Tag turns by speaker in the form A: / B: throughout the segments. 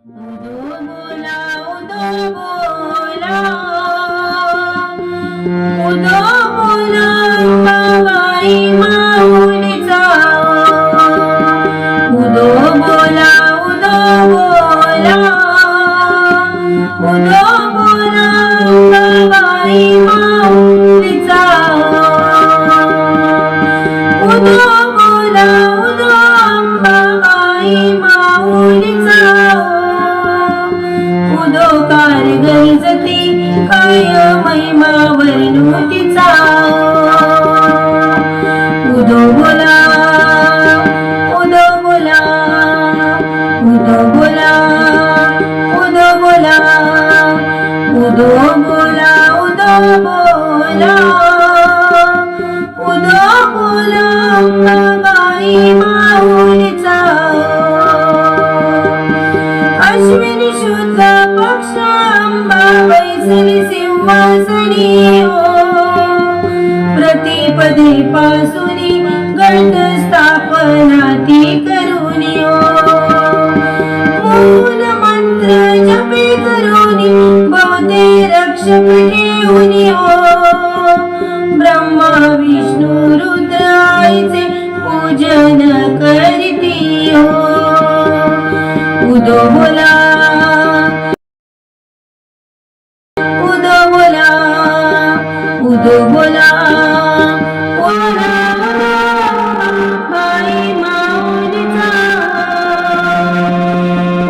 A: उदो बोला उदो बोला उदो बोला बाबाई माऊलीचा उदो बोला उदो बोला उदो बोला बाबाई माऊलीचा उदो बोला उदो बाबाई माऊलीचा उदो कार गरजती काय महिमा वर्णुतीचा उदो बोला उदो बोला उदो बोला उदो बोला उदो बोला उदो बोला उदो बोला बाबाई माऊलीचा अश्विनी शुद्ध पक्ष अंबा बैसली सिंहासनी प्रतिपदे पासुनी गट स्थापना ती करुनी मूल मंत्र जपे करुनी बहुते रक्षक ठेवूनी ब्रह्मा विष्णू रुद्र आईचे पूजन करीती उदो बोला उदो बोला उदो बोला बोला बाई माऊलीचा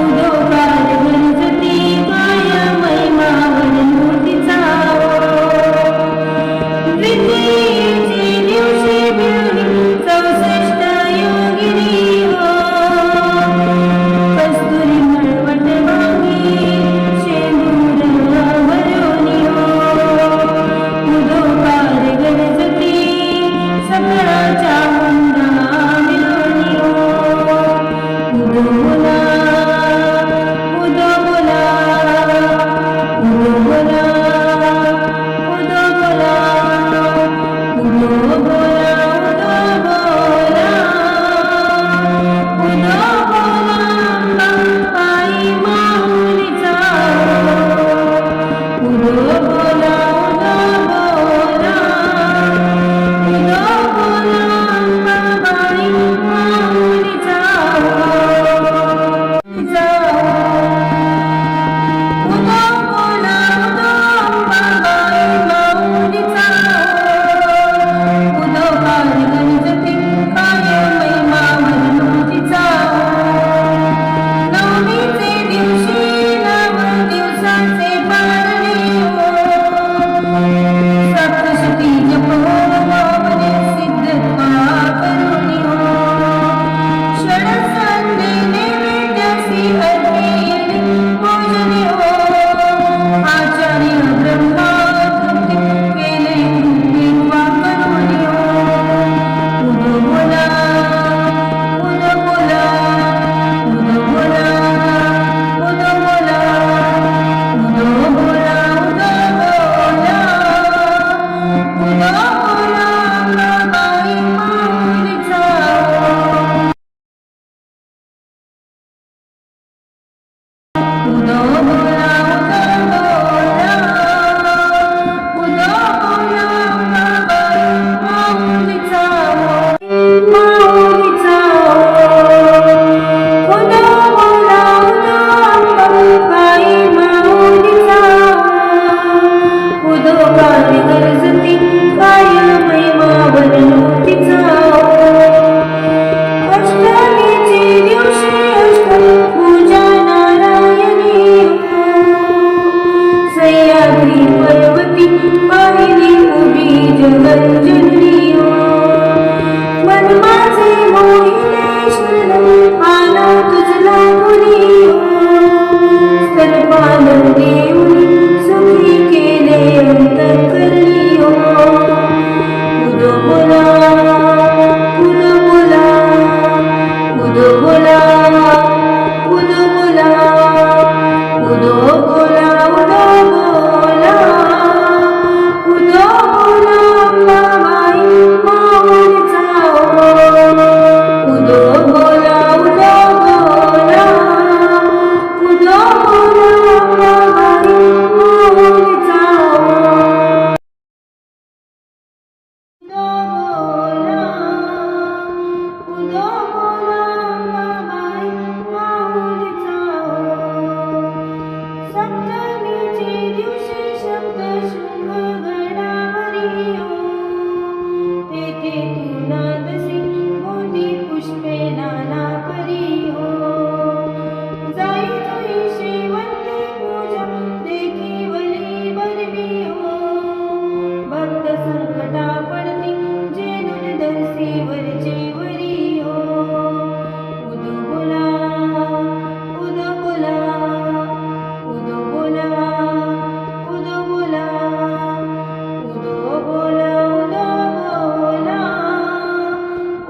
A: उदो कार गरजती काय महिमा वर्णुतीचा द्वितीयेचे दिवशी बिळवी 64 योगिनी कस्तुरी मळवट वांगी शेंदूर आवरुनी उदो कार गरजती सकळाच्या वंदना मिळवणी उदो बोला उदो बोला उदो बोला उदो बोला उदो बोला उदो बोला उदो बोला बाई माऊलीचा उदो बोला उदो बोला उदो बोला बाई माऊलीचा उदो बोला उदो बाई माऊलीचा उदो कार गणपती काय महिमा वर्णुतीचा नवमीचे दिवशी नव दिवसाचे पारणे सप्तशती जप होमने सिद्धत्वा करुणी षडसंधे नैवेद्यासी अर्पयिले भोजने आचार्य ब्रह्मा कृती केले कृपेवा करुणी उदो बोला उदो बोला उदो बोला उदो बोला उदो बोला उदो बोला उदो बोला बाई माऊलीचा उदो बोला उदो बोला उदो बोला बाई माऊलीचा माऊलीचा उदो बोला उदो बाई माऊलीचा उदो कार गरजती काय महिमा वर्णुतीचा अष्टमीचे दिवशी अष्टभुजा नारायणी सह्याद्री पर्वती पाहिली उभी जगज्जननी मन माझे मोहिले शरण आला तुझला गुणी स्तनपान देऊन सुखी केले अंतःकरणी उदो बोला उदो बोला उदो बोला उदो बोला उदो बोला उदो बोला उदो बोला बाई माऊलीचा उदो बोला उदो बोला उदो बोला उदो बोला उदो बोला उदो बोला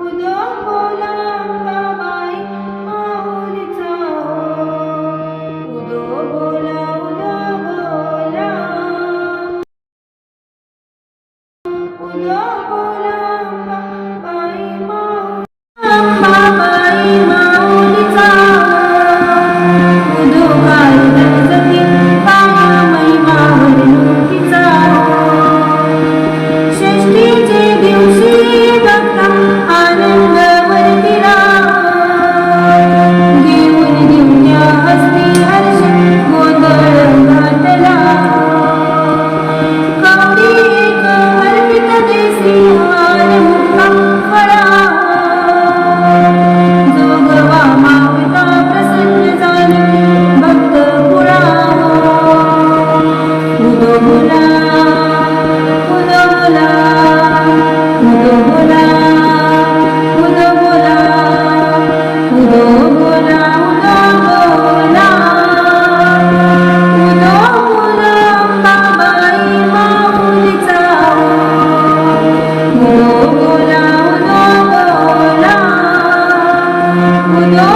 A: उदो बोला अंबाबाई माऊलीचा उदो बोला उदो बोला अंबाबाई माऊलीचा उदो काळ गणपती पायामय माऊलीचा षष्टीचे दिवशी भक्ता आनंद वर्तिला घेऊन दिव्या हस्ती हर्ष गोंधळ घातला कवडी एक अर्पित देसी हार मुक्ता फळा जोगवा माऊलीचा प्रसन्न झाले भक्त कुळा उदो बोला उदो बोला उदो बोला उदो बोला उदो बोला उदो बोला अंबाबाई माऊलीचा उदो बोला उदो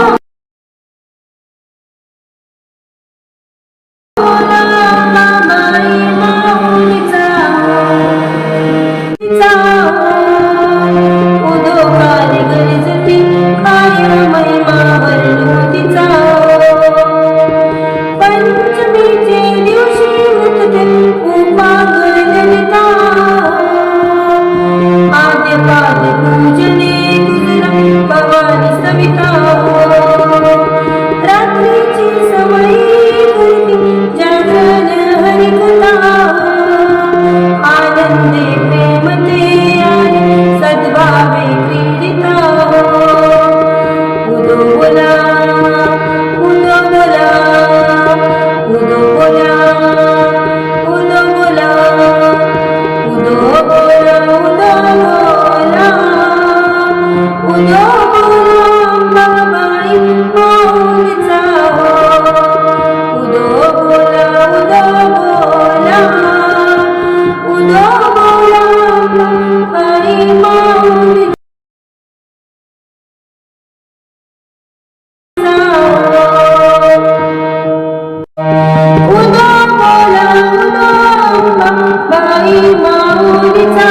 A: बोला अंबाबाई माऊलीचा उदो काळ गणपती कायमय माऊलीचा पंचमीचे दिवशी उठते उपागणिता आद्यपाद पूजने गुजरा भवानी सविता रात्रीची सवयी करती जागरण हरिकथा आनंदे प्रेमते आले सद्भावे क्रीडिता उदो बोला उदो बोला उदो बोला उदो बोला उदो बोला उदो बोला अंबाबाई माऊलीचा उदो बोला उदो बोला अंबाबाई माऊलीचा उदो बोला अंबाबाई माऊलीचा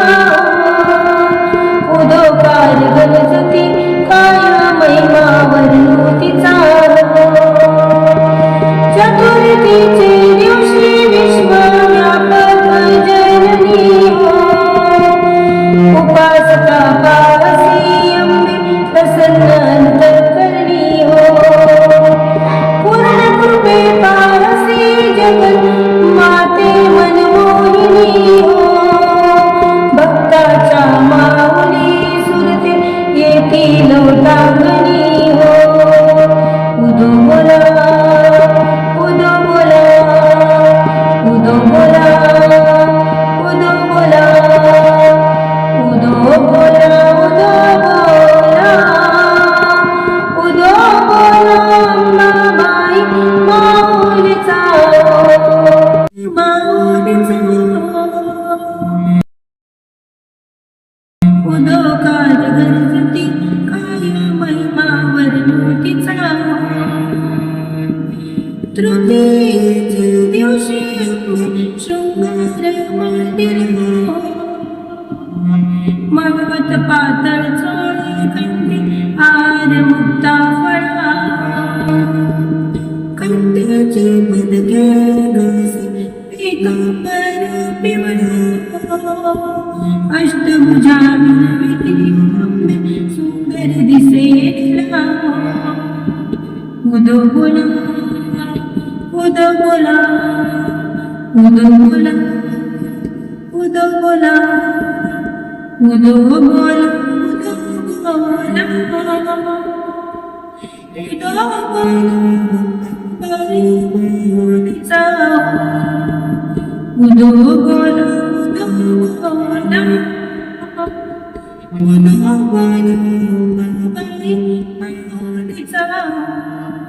A: उदो काळ गणपती कायमय माऊलीचा चतुर्थीचे दिवशी विश्वव्यापक जननी हो उपासका पावसी अंबे प्रसन्न अंतःकरणी हो पूर्ण कृपे पावसी जगन माते मनमोहिनी हो भक्ताच्या माऊली सुरते येतील लोटांगणी हो उदो बोला उदो बोला उदो बोला उदो बोला उदो बोला उदो बोला अंबाबाई माऊलीचा उदो काळ गणपती कायमय माऊलीचा तृतीयेच्या दिवशी शृंगार मंदिर मगवत पातळ चोळी कंठी हार मुक्ता फळा कंठ्याचे पदके घासे पिकांबर पिवळा अष्टभुजा विनविती अंबे सुंदर दिसेला उदो बोला उदो बोला उदो बोला उदो बोला उदो बोला उदो बोला उदो बोला उदो बोला